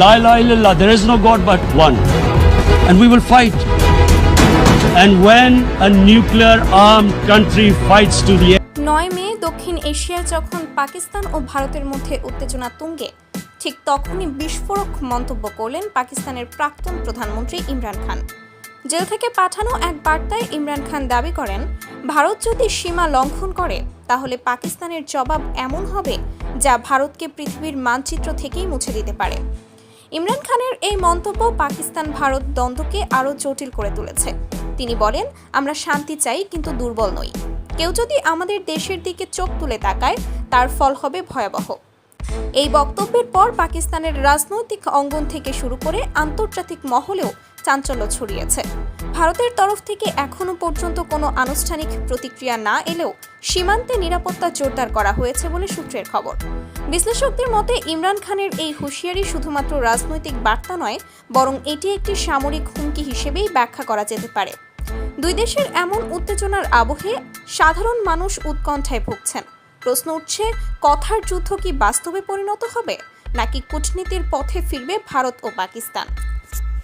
La ilaha illallah, there is no God but one. And we will fight. And when a nuclear armed country fights to the end. 9 মে দক্ষিণ এশিয়ায় যখন পাকিস্তান ও ভারতের মধ্যে উত্তেজনা তুঙ্গে, ঠিক তখনই বিস্ফোরক মন্তব্য করলেন পাকিস্তানের প্রাক্তন প্রধানমন্ত্রী ইমরান খান। জেল থেকে পাঠানো এক বার্তায় ইমরান খান দাবি করেন, ভারত যদি সীমা লঙ্ঘন করে তাহলে পাকিস্তানের জবাব এমন হবে যা ভারতকে পৃথিবীর মানচিত্র থেকেই মুছে দিতে পারে। ইমরান খানের এই মন্তব্য পাকিস্তান ভারত দ্বন্দ্বকে আরও জটিল করে তুলেছে। তিনি বলেন, আমরা শান্তি চাই কিন্তু দুর্বল নই। কেউ যদি আমাদের দেশের দিকে চোখ তুলে তাকায় তার ফল হবে ভয়াবহ। এই বক্তব্যের পর পাকিস্তানের রাজনৈতিক অঙ্গন থেকে শুরু করে আন্তর্জাতিক মহলেও চাঞ্চল্য ছড়িয়েছে। ভারতের তরফ থেকে এখনো পর্যন্ত কোনো আনুষ্ঠানিক প্রতিক্রিয়া না এলেও সীমান্তে নিরাপত্তা জোরদার করা হয়েছে বলে সূত্রের খবর। বিশ্লেষকদের মতে ইমরান খানের এই হুঁশিয়ারি শুধুমাত্র রাজনৈতিক বার্তা নয়, বরং এটি একটি সামরিক হুমকি হিসেবেই ব্যাখ্যা করা যেতে পারে। দুই দেশের এমন উত্তেজনার আবহে সাধারণ মানুষ উৎকণ্ঠায় ভুগছেন। প্রশ্ন উঠছে, কথার যুদ্ধ কি বাস্তবে পরিণত হবে নাকি কূটনীতির পথে ফিরবে ভারত ও পাকিস্তান?